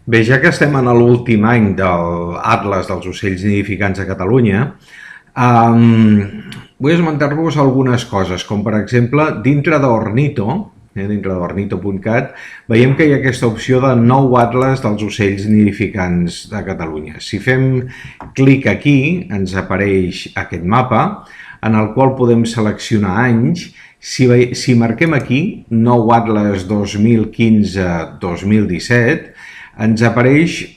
Bé, ja que estem en l'últim any de l'Atles dels ocells nidificants a Catalunya, vull esmentar-vos algunes coses, com per exemple, dintre d'Ornito, dintre d'ornito.cat, veiem que hi ha aquesta opció de nou atles dels ocells nidificants de Catalunya. Si fem clic aquí, ens apareix aquest mapa, en el qual podem seleccionar anys. Si marquem aquí, nou atles 2015-2017, ens apareix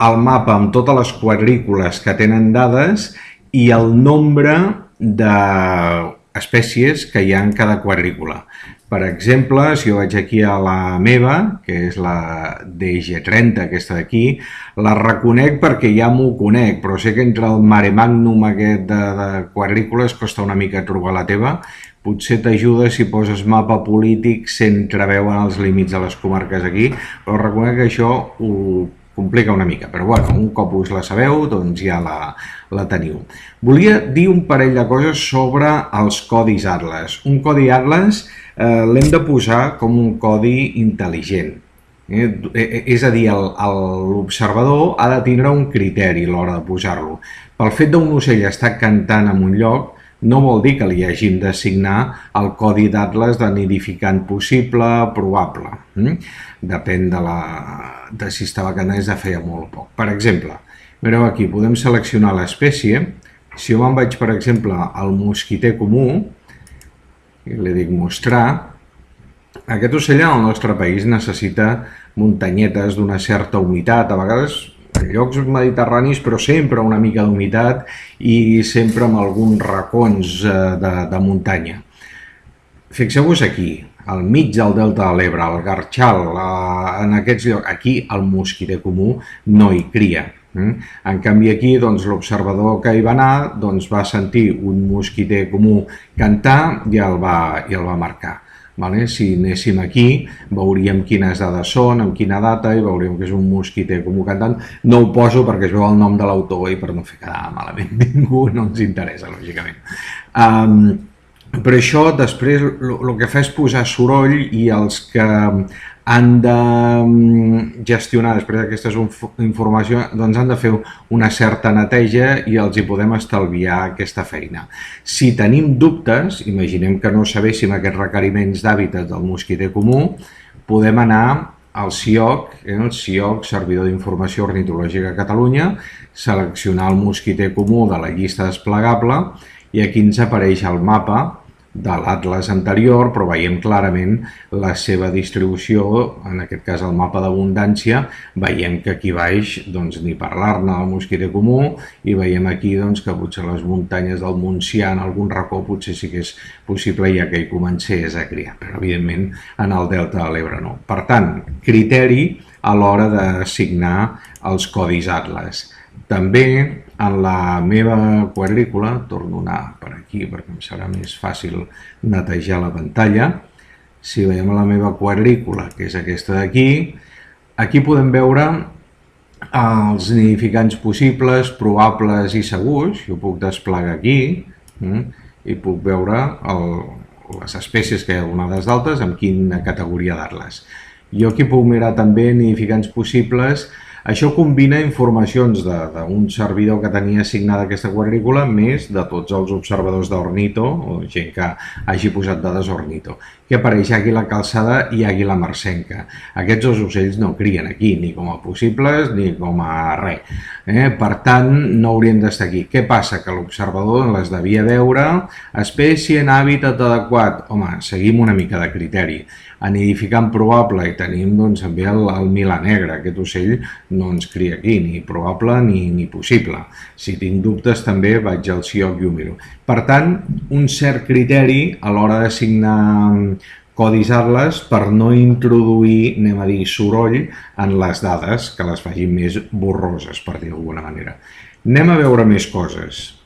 el mapa amb totes les quadrícules que tenen dades i el nombre d'espècies que hi ha en cada quadrícula. Per exemple, si jo vaig aquí a la meva, que és la DG30, aquesta d'aquí, la reconec perquè ja m'ho conec, però sé que entre el mare magnum aquest de quadrícules costa una mica trobar la teva. Potser t'ajuda si poses mapa polític, s'entreveuen els límits de les comarques aquí, però reconec que això ho complica una mica. Però bueno, un cop us la sabeu, doncs ja la teniu. Volia dir un parell de coses sobre els codis Atlas. Un codi Atlas l'hem de posar com un codi intel·ligent. És a dir, l'observador ha de tindre un criteri a l'hora de posar-lo. Pel fet d'un ocell estar cantant en un lloc, no vol dir que li hàgim d'assignar el codi d'Atlas de nidificant possible, probable. Depèn de si estava cantant de feia molt o poc. Per exemple, mireu aquí, podem seleccionar l'espècie. Si jo me'n vaig, per exemple, al mosquiter comú, i li dic mostrar, aquest ocell en el nostre país necessita muntanyetes d'una certa humitat, a vegades en llocs mediterranis, però sempre una mica d'humitat i sempre amb alguns racons de muntanya. Fixeu-vos aquí, al mig del delta de l'Ebre, al Garxal, en aquests llocs, aquí el mosquiter comú no hi cria. En canvi aquí l'observador que hi va anar va sentir un mosquiter comú cantar i el va marcar. Si anéssim aquí, veuríem quines dades són, amb quina data, i veuríem que és un mosquiter comú cantant. No ho poso perquè es veu el nom de l'autor i per no fer quedar malament ningú, no ens interessa, lògicament. Però això després el que fa és posar soroll i els que han de gestionar després d'aquesta informació han de fer una certa neteja i els hi podem estalviar aquesta feina. Si tenim dubtes, imaginem que no sabéssim aquests requeriments d'hàbitat del mosquiter comú, podem anar al CIOC, el CIOC, Servidor d'Informació Ornitològica de Catalunya, seleccionar el mosquiter comú de la llista desplegable i aquí ens apareix el mapa de l'Atlas anterior, però veiem clarament la seva distribució, en aquest cas el mapa d'abundància, veiem que aquí baix ni parlar-ne del mosquiter comú i veiem aquí que potser les muntanyes del Montsià en algun racó potser sí que és possible ja que hi comencés a criar, però evidentment en el delta de l'Ebre no. Per tant, criteri a l'hora d'assignar els codis Atlas. També en la meva quadrícula, torno a anar per aquí perquè em serà més fàcil netejar la pantalla, si veiem la meva quadrícula, que és aquesta d'aquí, aquí podem veure els nidificants possibles, probables i segurs. Jo puc desplegar aquí i puc veure les espècies que hi ha donades d'altes amb quina categoria d'Atlas. Jo aquí puc mirar també nidificants possibles. Això combina informacions d'un servidor que tenia assignada aquesta quadrícula més de tots els observadors d'Ornito o gent que hagi posat dades Ornito. Que apareix àguila calçada i àguila marcenca. Aquests dos ocells no crien aquí, ni com a possibles ni com a res. Per tant, no haurien d'estar aquí. Què passa? Que l'observador les devia veure, espècie en hàbitat adequat. Home, seguim una mica de criteri. A nidificant probable i tenim també el milà negre. Aquest ocell no ens cria aquí, ni probable ni possible. Si tinc dubtes també vaig al CIOC i ho miro. Per tant, un cert criteri a l'hora d'assignar codis Atlas per no introduir, anem a dir, soroll en les dades que les facin més borroses, per dir-ho d'alguna manera. Anem a veure més coses.